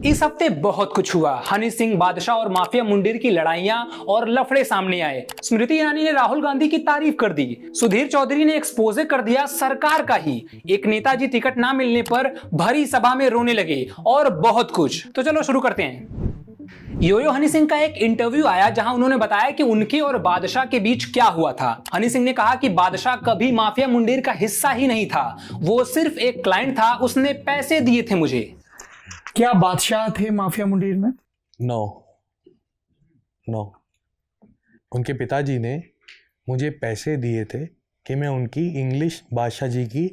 इस हफ्ते बहुत कुछ हुआ। हनी सिंह, बादशाह और माफिया मुंडेर की लड़ाइयां और लफड़े सामने आए। स्मृति ईरानी ने राहुल गांधी की तारीफ कर दी। सुधीर चौधरी ने एक्सपोजे कर दिया सरकार का ही। एक नेताजी टिकट ना मिलने पर भरी सभा में रोने लगे और बहुत कुछ। तो चलो शुरू करते हैं। योयो हनी सिंह का एक इंटरव्यू आया जहां उन्होंने बताया कि उनके और बादशाह के बीच क्या हुआ था। हनी सिंह ने कहा कि बादशाह कभी माफिया मुंडेर का हिस्सा ही नहीं था, वो सिर्फ एक क्लाइंट था, उसने पैसे दिए थे मुझे। क्या बादशाह थे माफिया मुंडेर में? नो, उनके पिताजी ने मुझे पैसे दिए थे कि मैं उनकी इंग्लिश, बादशाह जी की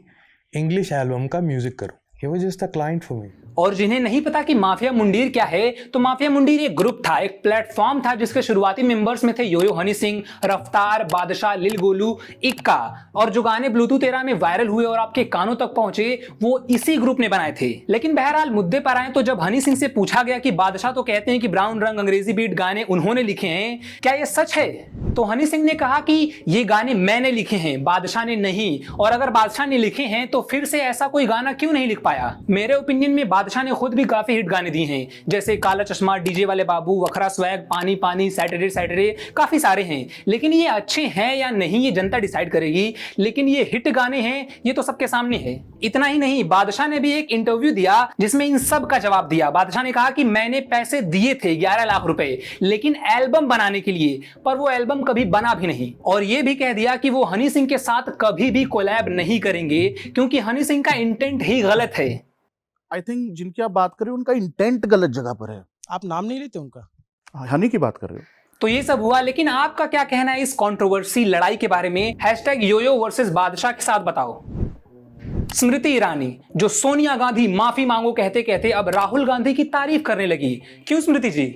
इंग्लिश एल्बम का म्यूजिक करूं। He was just a client for me. और जिन्हें नहीं पता कि माफिया मुंडेर क्या है, तो माफिया मुंडेर एक ग्रुप था, एक प्लेटफॉर्म था जिसके शुरुआती मेंबर्स में थे योयो हनी सिंह, रफ्तार, बादशाह, लिल गोलू, इक्का। और जो गाने ब्लूटूथ एरा में वायरल हुए और आपके कानों तक पहुंचे वो इसी ग्रुप ने बनाए थे। लेकिन बहरहाल मुद्दे पर आए तो जब हनी सिंह से पूछा गया कि बादशाह तो कहते हैं कि ब्राउन रंग, अंग्रेजी बीट गाने उन्होंने लिखे हैं, क्या ये सच है? तो हनी सिंह ने कहा कि ये गाने मैंने लिखे हैं, बादशाह ने नहीं। और अगर बादशाह ने लिखे हैं तो फिर से ऐसा कोई गाना क्यों नहीं लिख पाया? मेरे ओपिनियन में बादशाह ने खुद भी काफी हिट गाने दिए हैं, जैसे काला चश्मा, डीजे वाले बाबू, वखरा स्वैग, पानी पानी, सैटरडे सैटरडे, काफी सारे हैं। लेकिन ये अच्छे हैं या नहीं ये जनता डिसाइड करेगी, लेकिन ये हिट गाने हैं ये तो सबके सामने है। इतना ही नहीं, बादशाह ने भी एक इंटरव्यू दिया जिसमें इन सब का जवाब दिया। बादशाह ने कहा कि मैंने पैसे दिए थे 11 लाख रुपए, लेकिन एल्बम बनाने के लिए, पर वो एल्बम कभी बना भी नहीं। और ये भी कह दिया कि वो हनी सिंह के साथ कभी भी कोलैब नहीं करेंगे क्योंकि हनी सिंह का इंटेंट ही गलत है। आई थिंक जिनकी आप बात कर रहे हो उनका इंटेंट गलत जगह पर है। आप नाम नहीं लेते उनका? हनी की बात कर रहे हो? तो ये सब हुआ, लेकिन आपका क्या कहना है इस कंट्रोवर्सी लड़ाई के बारे में? #योयो वर्सेस बादशाह के साथ बताओ। स्मृति ईरानी, जो सोनिया गांधी माफी मांगो कहते कहते अब राहुल गांधी की तारीफ करने लगी। क्यों स्मृति जी?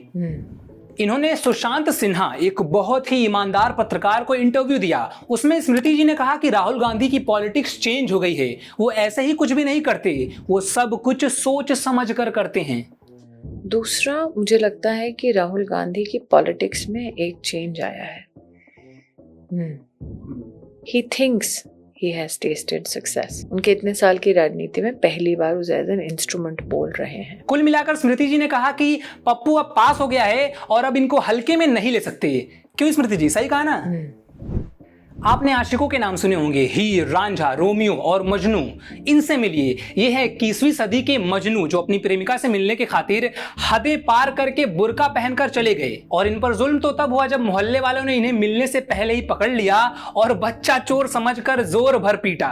इन्होंने सुशांत सिन्हा, एक बहुत ही ईमानदार पत्रकार को इंटरव्यू दिया। उसमें स्मृति जी ने कहा कि राहुल गांधी की पॉलिटिक्स चेंज हो गई है, वो ऐसे ही कुछ भी नहीं करते, वो सब कुछ सोच समझ कर करते हैं। दूसरा, मुझे लगता है कि राहुल गांधी की पॉलिटिक्स में एक चेंज आया है। He thinks he has tasted success। उनके इतने साल की राजनीति में पहली बार वो एज एन इंस्ट्रूमेंट बोल रहे हैं। कुल मिलाकर स्मृति जी ने कहा कि पप्पू अब पास हो गया है और अब इनको हल्के में नहीं ले सकते। क्यों स्मृति जी, सही कहा ना? आपने आशिकों के नाम सुने होंगे, हीर, रांझा, रोमियो और मजनू। इनसे मिलिए। ये है 21वीं सदी के मजनू जो अपनी प्रेमिका से मिलने के खातिर हदें पार करके बुर्का पहनकर चले गए। और इन पर जुल्म तो तब हुआ जब मोहल्ले वालों ने इन्हें मिलने से पहले ही पकड़ लिया और बच्चा चोर समझकर जोर भर पीटा।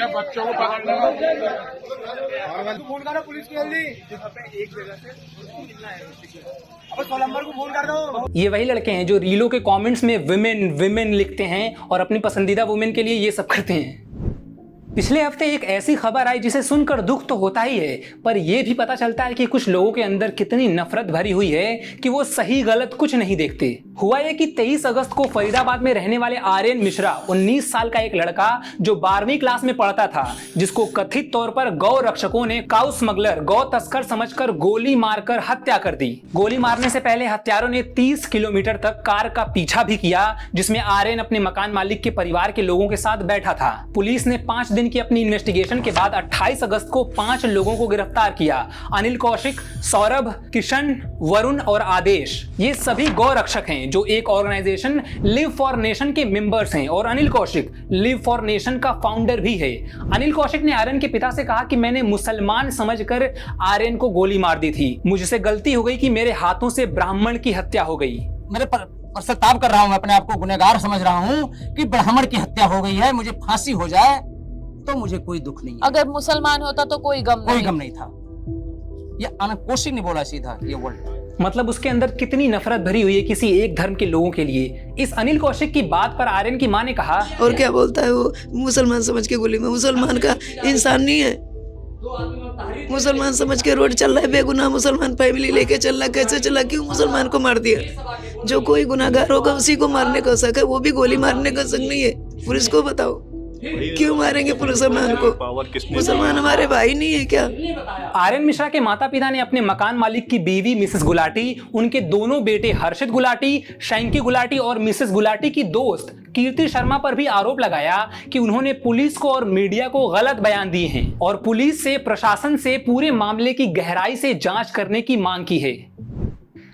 बच्चों को पकड़ना फोन करो पुलिस की जल्दी। एक जगह से अब 16 नंबर को फोन कर दो। ये वही लड़के हैं जो रीलों के कमेंट्स में विमेन विमेन लिखते हैं और अपनी पसंदीदा वुमेन के लिए ये सब करते हैं। पिछले हफ्ते एक ऐसी खबर आई जिसे सुनकर दुख तो होता ही है, पर यह भी पता चलता है कि कुछ लोगों के अंदर कितनी नफरत भरी हुई है कि वो सही गलत कुछ नहीं देखते। हुआ यह कि 23 अगस्त को फरीदाबाद में रहने वाले आर्यन मिश्रा, 19 साल का एक लड़का जो 12वीं क्लास में पढ़ता था, जिसको कथित तौर पर गौ रक्षकों ने काउ स्मगलर, गौ तस्कर समझकर गोली मारकर हत्या कर दी। गोली मारने से पहले हत्यारों ने 30 किलोमीटर तक कार का पीछा भी किया, जिसमें आर्यन अपने मकान मालिक के परिवार के लोगों के साथ बैठा था। पुलिस ने 5 दिन की अपनी इन्वेस्टिगेशन के बाद 28 अगस्त को 5 लोगों को गिरफ्तार किया। अनिल कौशिक, सौरभ, किशन, वरुण और आदेश। ये सभी गौ रक्षक हैं जो एक ऑर्गेनाइजेशन लिव फॉर नेशन के मेंबर्स हैं और Anil Kaushik live for nation का फाउंडर भी है। अनिल कौशिक ने आर्यन के पिता से कहा कि मैंने मुसलमान समझकर आर्यन को गोली मार दी थी, मुझसे गलती हो गई कि मेरे हाथों से ब्राह्मण की हत्या हो गई। मेरे पश्चाताप कर रहा हूँ, अपने आप को गुनहगार समझ रहा हूँ कि ब्राह्मण की हत्या हो गई है। मुझे फांसी हो जाए तो मुझे कोई दुख नहीं है। अगर मुसलमान होता तो कोई गम नहीं था। ये अनिल कौशिक ने बोला सीधा ये वर्ड। मतलब उसके अंदर कितनी नफरत भरी हुई है किसी एक धर्म के लोगों के लिए। इस अनिल कौशिक की बात पर आर्यन की मां ने कहा, और क्या बोलता है वो, मुसलमान समझ के गोली में, मुसलमान का इंसान नहीं है। मुसलमान समझ के रोड चल रहा है, बेगुनाह मुसलमान फैमिली लेके चल रहा, कैसे चला, क्यों मुसलमान को मार दिया? जो कोई गुनाहगार होगा उसी को मारने का हक है, वो भी गोली मारने का हक नहीं है। पुलिस को बताओ। क्यों मारेंगे मुसलमान को? मुसलमान हमारे भाई नहीं है क्या? आर्यन मिश्रा के माता पिता ने अपने मकान मालिक की बीवी मिसेस गुलाटी, उनके दोनों बेटे हर्षित गुलाटी, शैंकी गुलाटी और मिसेस गुलाटी की दोस्त कीर्ति शर्मा पर भी आरोप लगाया कि उन्होंने पुलिस को और मीडिया को गलत बयान दिए हैं और पुलिस से, प्रशासन से पूरे मामले की गहराई से जांच करने की मांग की है।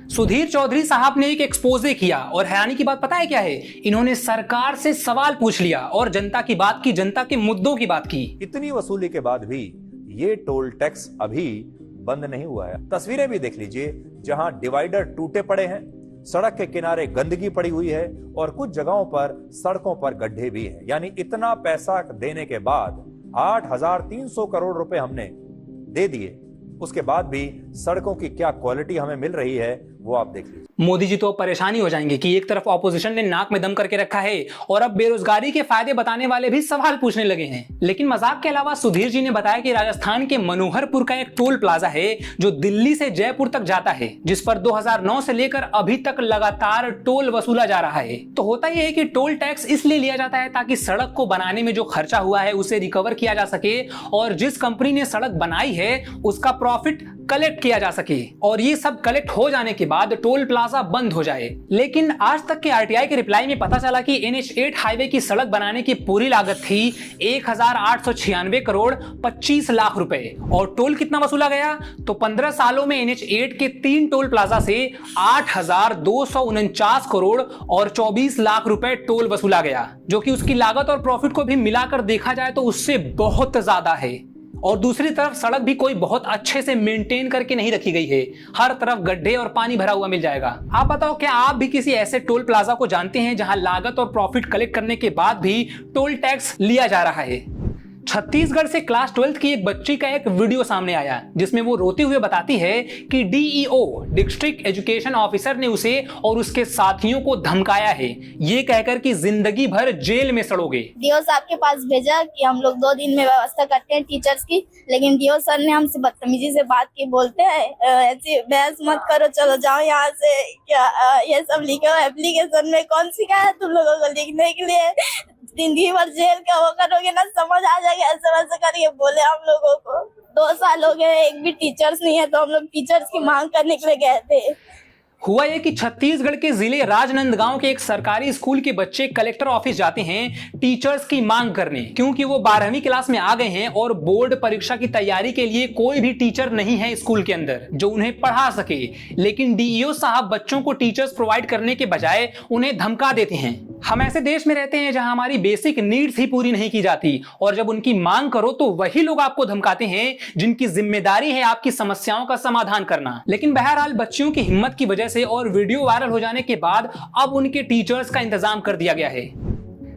सुधीर चौधरी साहब ने एक एक्सपोजे किया और हैरानी की बात पता है क्या है? इन्होंने सरकार से सवाल पूछ लिया और जनता की बात की, जनता के मुद्दों की बात की। इतनी वसूली के बाद भी ये टोल टैक्स अभी बंद नहीं हुआ है। तस्वीरें भी देख लीजिए, जहां डिवाइडर टूटे पड़े हैं, सड़क के किनारे गंदगी पड़ी हुई है और कुछ जगहों पर सड़कों पर गड्ढे भी हैं। यानी इतना पैसा देने के बाद 8,300 करोड़ रुपए हमने दे दिए, उसके बाद भी सड़कों की क्या क्वालिटी हमें मिल रही है वो आप देख लीजिए। मोदी जी तो परेशानी हो जाएंगे कि एक तरफ ऑपोजिशन ने नाक में दम करके रखा है और अब बेरोजगारी के फायदे बताने वाले भी सवाल पूछने लगे हैं। लेकिन मजाक के अलावा सुधीर जी ने बताया कि राजस्थान के मनोहरपुर का एक टोल प्लाजा है जो दिल्ली से जयपुर तक जाता है, जिस पर 2009 से लेकर अभी तक लगातार टोल वसूला जा रहा है। तो होता यह है कि टोल टैक्स इसलिए लिया जाता है ताकि सड़क को बनाने में जो खर्चा हुआ है उसे रिकवर किया जा सके और जिस कंपनी ने सड़क बनाई है उसका प्रॉफिट कलेक्ट किया जा सके, और ये सब कलेक्ट हो जाने के बाद टोल प्लाजा बंद हो जाए। लेकिन आज तक के आरटीआई के रिप्लाई में पता चला कि NH8 हाईवे की सड़क बनाने की पूरी लागत थी 1,896 करोड़ 25 लाख रुपए और टोल कितना वसूला गया? तो 15 सालों में NH8 के 3 टोल प्लाजा से 8,249 करोड़ और 24 लाख रुपए टोल वसूला गया, जो कि उसकी लागत और प्रॉफिट को भी मिलाकर देखा जाए तो उससे बहुत ज्यादा है। और दूसरी तरफ सड़क भी कोई बहुत अच्छे से मेंटेन करके नहीं रखी गई है, हर तरफ गड्ढे और पानी भरा हुआ मिल जाएगा। आप बताओ, क्या आप भी किसी ऐसे टोल प्लाजा को जानते हैं जहां लागत और प्रॉफिट कलेक्ट करने के बाद भी टोल टैक्स लिया जा रहा है? छत्तीसगढ़ से क्लास 12th की एक बच्ची का एक वीडियो सामने आया जिसमें वो रोते हुए बताती है कि DEO डिस्ट्रिक्ट एजुकेशन ऑफिसर ने उसे और उसके साथियों को धमकाया है, ये कहकर कि जिंदगी भर जेल में सड़ोगे। DO साहब के पास भेजा कि हम लोग 2 दिन में व्यवस्था करते हैं टीचर्स की, लेकिन DO सर ने हमसे बदतमीजी से बात की, बोलते हैं ऐसी बहस मत करो, चलो जाओ यहाँ से। क्या ये सब लिखो एप्लीकेशन में? कौन सिखाया तुम लोगों को लिखने के लिए? जिंदगी भर जेल का वो करोगे ना, समझ आ जाएगा। ऐसे वैसे करके बोले हम लोगों को। 2 साल हो गए, एक भी टीचर्स नहीं है, तो हम लोग टीचर्स की मांग करने के लिए गए थे। हुआ यह कि छत्तीसगढ़ के जिले राजनांदगांव के एक सरकारी स्कूल के बच्चे कलेक्टर ऑफिस जाते हैं टीचर्स की मांग करने, क्योंकि वो 12वीं क्लास में आ गए हैं और बोर्ड परीक्षा की तैयारी के लिए कोई भी टीचर नहीं है स्कूल के अंदर जो उन्हें पढ़ा सके। लेकिन DEO साहब बच्चों को टीचर्स प्रोवाइड करने के बजाय उन्हें धमका देते हैं। हम ऐसे देश में रहते हैं जहां हमारी बेसिक नीड्स ही पूरी नहीं की जाती और जब उनकी मांग करो तो वही लोग आपको धमकाते हैं जिनकी जिम्मेदारी है आपकी समस्याओं का समाधान करना। लेकिन बहरहाल बच्चियों की हिम्मत की वजह से और वीडियो वायरल हो जाने के बाद अब उनके टीचर्स का इंतजाम कर दिया गया है।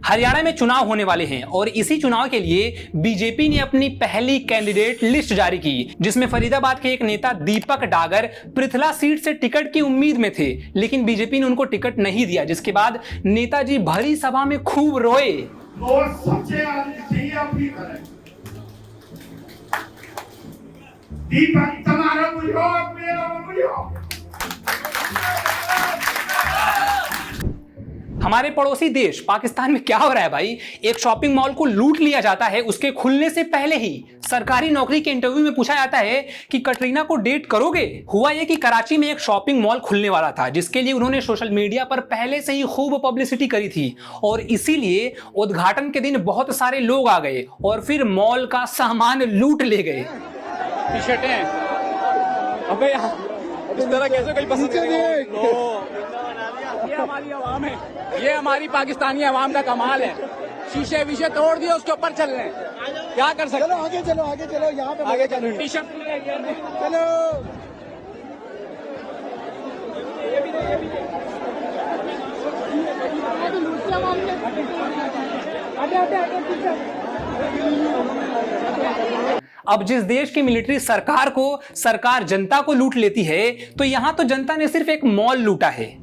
हरियाणा में चुनाव होने वाले हैं और इसी चुनाव के लिए बीजेपी ने अपनी पहली कैंडिडेट लिस्ट जारी की, जिसमें फरीदाबाद के एक नेता दीपक डागर पृथला सीट से टिकट की उम्मीद में थे, लेकिन बीजेपी ने उनको टिकट नहीं दिया, जिसके बाद नेताजी भरी सभा में खूब रोए। दीपक तुम्हारा बुझो, मेरा बुझो। हमारे पड़ोसी देश पाकिस्तान में क्या हो रहा है भाई? एक शॉपिंग मॉल को लूट लिया जाता है, उसके खुलने से पहले ही सरकारी नौकरी के इंटरव्यू में पूछा जाता है कि कटरीना को डेट करोगे। हुआ यह कि कराची में एक शॉपिंग मॉल खुलने वाला था जिसके लिए उन्होंने सोशल मीडिया पर पहले से ही खूब पब्लिसिटी करी थी और इसीलिए उद्घाटन के दिन बहुत सारे लोग आ गए और फिर मॉल का सामान लूट ले गए। टी-शर्टें अबे इस तरह कैसे कोई पसंद करेगा? ये हमारी आवाम है, ये हमारी पाकिस्तानी आवाम का कमाल है। शीशे विशे तोड़ दिए, उसके ऊपर चल रहे हैं, क्या कर सकते? चलो आगे चलो, आगे चलो, यहाँ पे आगे चलो। टी-शर्ट चलो, अब जिस देश की मिलिट्री सरकार को सरकार जनता को लूट लेती है, तो यहां तो जनता ने सिर्फ एक मॉल लूटा है।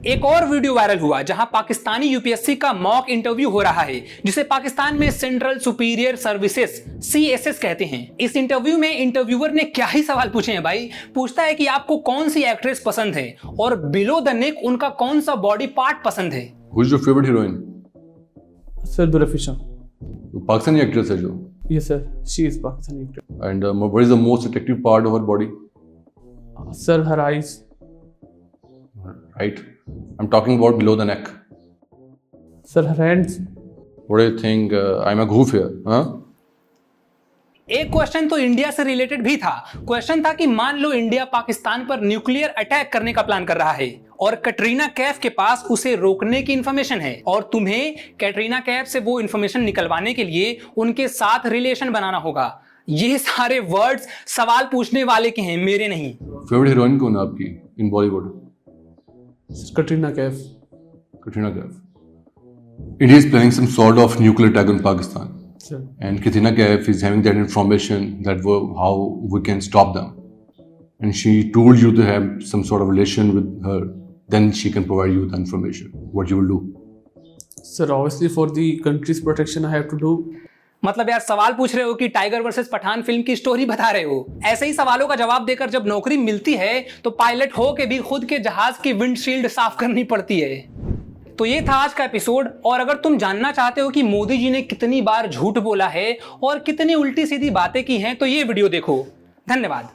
एक और वीडियो वायरल हुआ जहां पाकिस्तानी यूपीएससी का मॉक इंटरव्यू हो रहा है, जिसे पाकिस्तान में सेंट्रल सुपीरियर सर्विसेज CSS कहते हैं। इस इंटरव्यू में इंटरव्यूअर ने क्या ही सवाल पूछे हैं भाई। पूछता है कि आपको कौन सी एक्ट्रेस पसंद है और बिलो द नेक उनका कौन सा बॉडी पार्ट पसंद है। Who is your favorite heroine? Sir Dur-e-Fishan. Pakistani actress है जो. Yes, sir. She is Pakistani actor. And what is the most attractive part of her body? Sir, her eyes. Right. I'm talking about below the neck. Sir, her hands. What do you think? I'm a goof here, huh? एक question तो India से related भी था. Question था कि मान लो India Pakistan पर nuclear attack करने का प्लान कर रहा है और कैटरीना कैफ के पास उसे रोकने की इंफॉर्मेशन है और तुम्हें कैटरीना कैफ से वो इंफॉर्मेशन निकलवाने के लिए उनके साथ रिलेशन बनाना होगा. ये सारे वर्ड्स सवाल पूछने वाले के हैं, मेरे नहीं. फेवरेट हीरोइन कौन है आपकी इन Bollywood? Katrina Kaif. Katrina Kaif. India is planning some sort of nuclear attack on Pakistan. Sir. And Katrina Kaif is having that information that how we can stop them. And she told you to have some sort of relation with her. Then she can provide you the information. What you will do? Sir, obviously for the country's protection, I have to do. मतलब यार सवाल पूछ रहे हो कि tiger versus Pathan film की story बता रहे हो. ऐसे ही सवालों का जवाब देकर जब नौकरी मिलती है तो पायलट हो के भी खुद के जहाज की विंडशील्ड साफ करनी पड़ती है. तो ये था आज का एपिसोड. और अगर तुम जानना चाहते हो कि मोदी जी ने कितनी बार झूठ बोला है और कितनी उल्टी सीधी बातें की हैं तो ये वीडियो देखो. धन्यवाद.